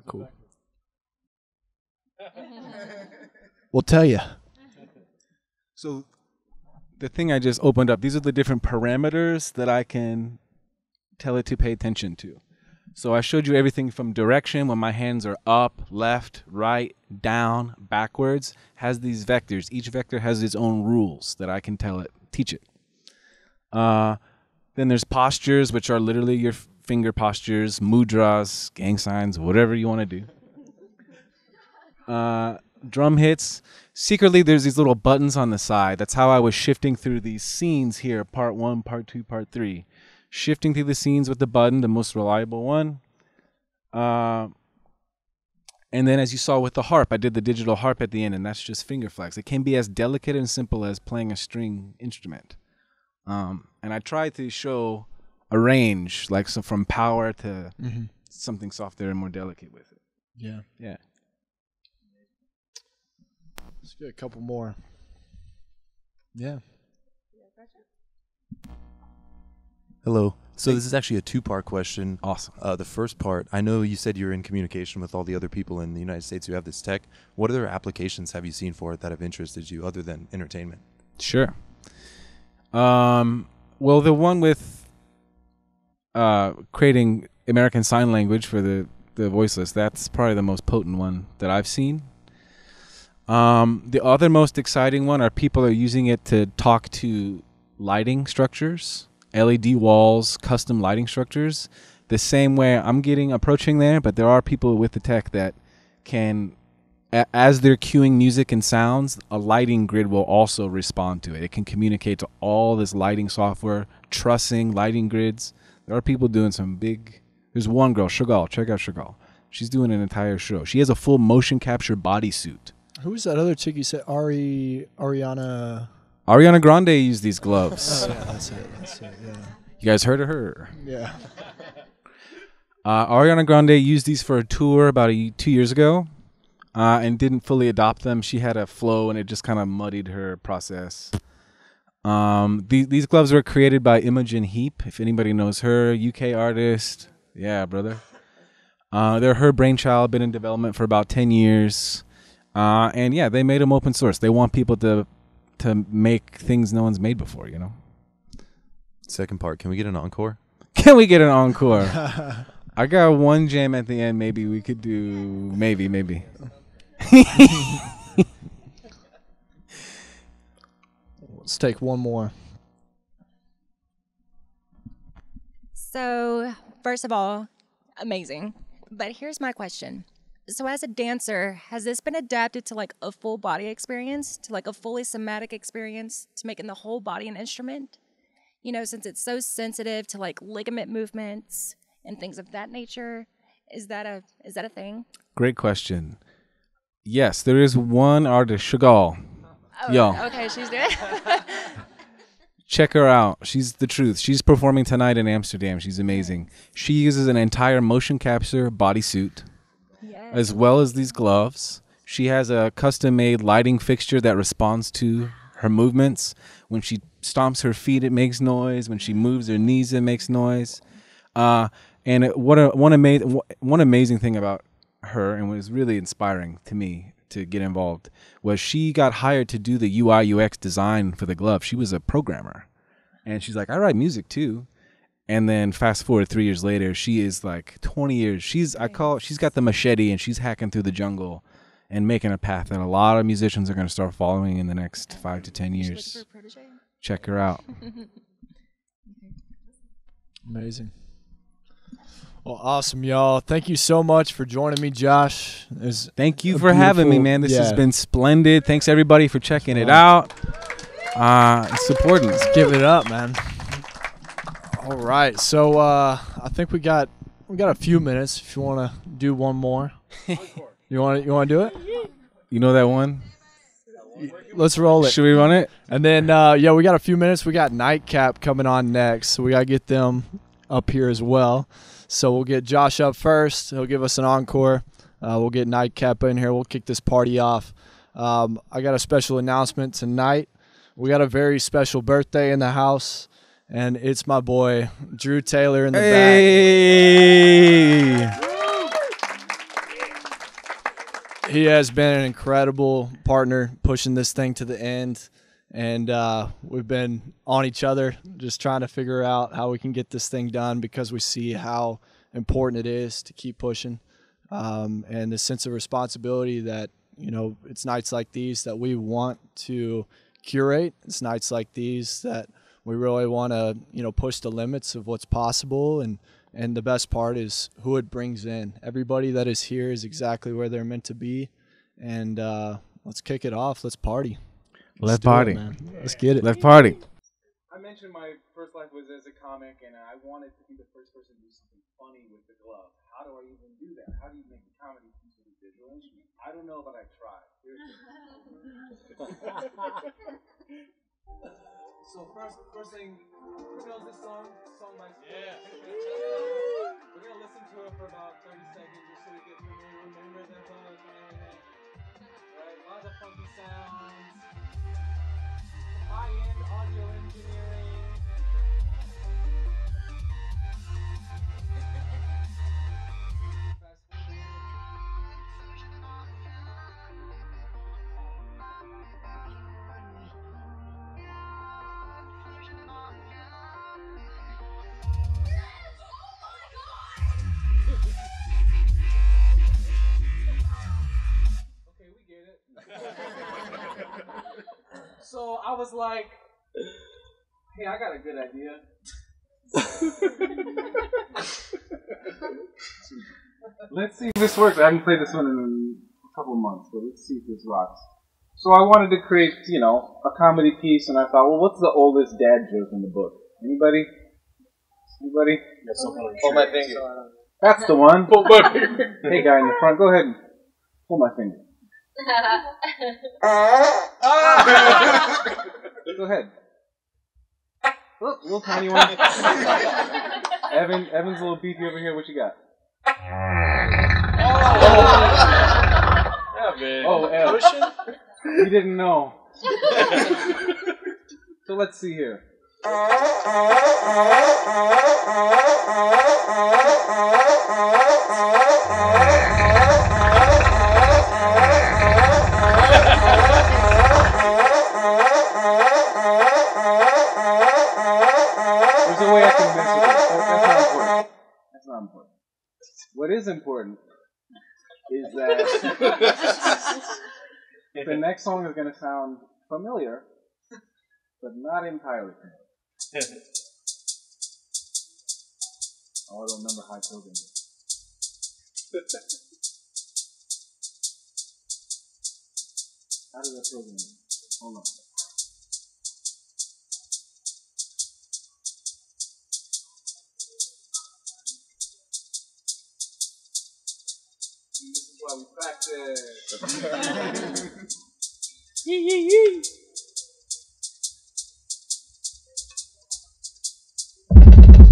Speaker 2: Cool. We'll tell you.
Speaker 4: So the thing I just opened up, these are the different parameters that I can tell it to pay attention to. So I showed you everything from direction, when my hands are up, left, right, down, backwards, has these vectors. Each vector has its own rules that I can teach it. Then there's postures, which are literally your finger postures, mudras, gang signs, whatever you want to do. Drum hits. Secretly, there's these little buttons on the side. That's how I was shifting through these scenes here, part 1, part 2, part 3. Shifting through the scenes with the button, the most reliable one. And then as you saw with the harp, I did the digital harp at the end, and that's just finger flags. It can be as delicate and simple as playing a string instrument. And I tried to show a range, like so from power to something softer and more delicate with it.
Speaker 2: Yeah.
Speaker 4: Yeah.
Speaker 2: Let's get a couple more. Yeah.
Speaker 7: Hello. So this is actually a two-part question.
Speaker 4: Awesome.
Speaker 7: The first part, I know you said you're in communication with all the other people in the United States who have this tech. What other applications have you seen for it that have interested you other than entertainment?
Speaker 4: Sure. Well, the one with creating American Sign Language for the voiceless, that's probably the most potent one that I've seen. The other most exciting one are people are using it to talk to lighting structures, LED walls, custom lighting structures. The same way I'm approaching there, but there are people with the tech that can, as they're cueing music and sounds, a lighting grid will also respond to it. It can communicate to all this lighting software, trussing, lighting grids. There are people doing some big. There's one girl, Chagall. Check out Chagall. She's doing an entire show. She has a full motion capture bodysuit.
Speaker 2: Who was that other chick you said? Ariana
Speaker 4: Grande used these gloves.
Speaker 2: Oh, yeah, that's it. Yeah.
Speaker 4: You guys heard of her?
Speaker 2: Yeah.
Speaker 4: Ariana Grande used these for a tour about 2 years ago and didn't fully adopt them. She had a flow and it just kind of muddied her process. These gloves were created by Imogen Heap, if anybody knows her, UK artist. Yeah, brother. They're her brainchild, been in development for about 10 years. And yeah, they made them open source. They want people to make things no one's made before, you know?
Speaker 7: Second part, can we get an encore?
Speaker 4: Can we get an encore? I got one jam at the end. Maybe we could do, maybe.
Speaker 2: Let's take one more.
Speaker 1: So, first of all, amazing. But here's my question. So as a dancer, has this been adapted to like a full body experience, to like a fully somatic experience, to making the whole body an instrument? You know, since it's so sensitive to like ligament movements and things of that nature, is that a thing?
Speaker 4: Great question. Yes, there is one artist, Chagall.
Speaker 1: Oh,
Speaker 4: Yo.
Speaker 1: okay, she's doing
Speaker 4: Check her out. She's the truth. She's performing tonight in Amsterdam. She's amazing. She uses an entire motion capture bodysuit.
Speaker 1: Yes.
Speaker 4: As well as these gloves. She has a custom-made lighting fixture that responds to her movements. When she stomps her feet, it makes noise. When she moves her knees, it makes noise. One amazing thing about her, and was really inspiring to me to get involved, was she got hired to do the UI UX design for the glove. She was a programmer. And she's like, I write music too. And then fast forward 3 years later, she is like 20 years. She's got the machete and she's hacking through the jungle and making a path that a lot of musicians are going to start following in the next 5 to 10 years. Check her out.
Speaker 2: Amazing. Well, awesome, y'all. Thank you so much for joining me, Josh.
Speaker 4: Thank you for having me, man. This has been splendid. Thanks, everybody, for checking it out. It's supporting.
Speaker 2: Let's give it up, man. All right, so I think we got a few minutes. If you want to do one more, you want to do it?
Speaker 4: You know that one?
Speaker 2: Let's roll it.
Speaker 4: Should we run it?
Speaker 2: And then we got a few minutes. We got Nightcap coming on next, so we gotta get them up here as well. So we'll get Josh up first. He'll give us an encore. We'll get Nightcap in here. We'll kick this party off. I got a special announcement tonight. We got a very special birthday in the house, and it's my boy, Drew Taylor in the back. He has been an incredible partner pushing this thing to the end, and we've been on each other just trying to figure out how we can get this thing done because we see how important it is to keep pushing, and the sense of responsibility that, you know, it's nights like these that we want to curate. It's nights like these that we really want to, you know, push the limits of what's possible, and the best part is who it brings in. Everybody that is here is exactly where they're meant to be, and let's kick it off. Let's party.
Speaker 4: Let's party.
Speaker 2: Man. Let's get it.
Speaker 4: Let's party.
Speaker 8: I mentioned my first life was as a comic, and I wanted to be the first person to do something funny with the glove. How do I even do that? How do you make a comedy piece with a visual instrument? I don't know, but I tried. So first thing, who knows this song? Song by Yeah. We're gonna listen to it for about 30 seconds just so we get familiar. Remember the hook and everything. Right, lots of funky sounds. High-end audio engineering. Okay, we get it. So I was like, hey, I got a good idea. Let's see if this works. I haven't played this one in a couple of months, but let's see if this rocks. So I wanted to create, you know, a comedy piece, and I thought, well, what's the oldest dad joke in the book? Anybody? Anybody? Pull my finger. That's the one. Pull my finger. Hey, guy in the front, go ahead and pull my finger. Go ahead. Look, little tiny one. Evan's a little beefy over here. What you got?
Speaker 6: Yeah, man.
Speaker 8: Oh, Ev. You didn't know. So let's see here. There's a way I can mess with it. That's not important. What is important is that the next song is going to sound familiar, but not entirely familiar. Oh, I don't remember how I programmed it. How did I program it? Hold on. This is why we practice. Yee yee yee.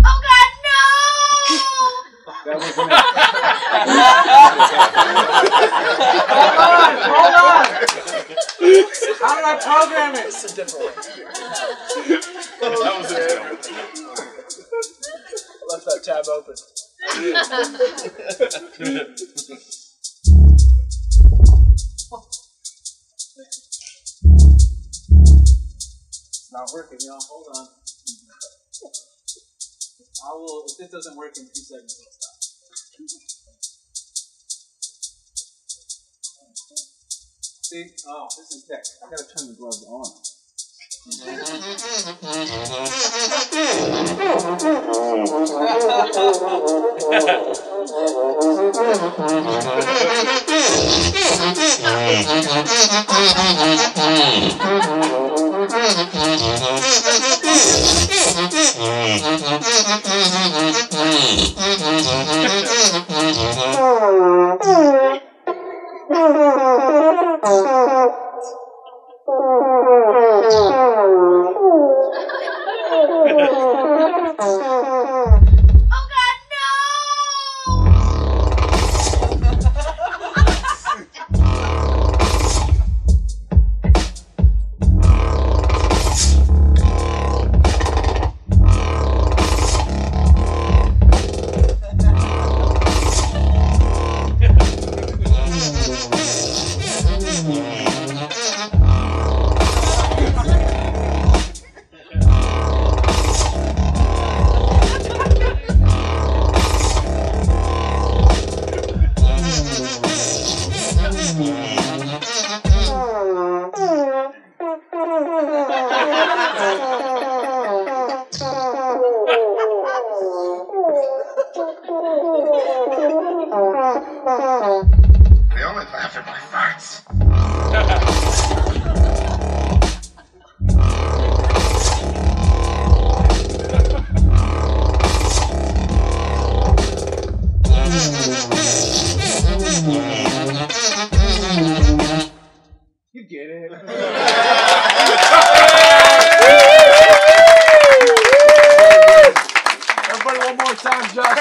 Speaker 9: Oh God, no!
Speaker 8: That wasn't it. Hold on. How did I program it? It's a different one.
Speaker 6: That was it.
Speaker 2: Left that tab open.
Speaker 8: It's not working, y'all. Hold on. I will, if this doesn't work in 2 seconds, I'll stop. See? Oh, this is tech. I gotta turn the gloves on.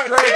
Speaker 4: Draper.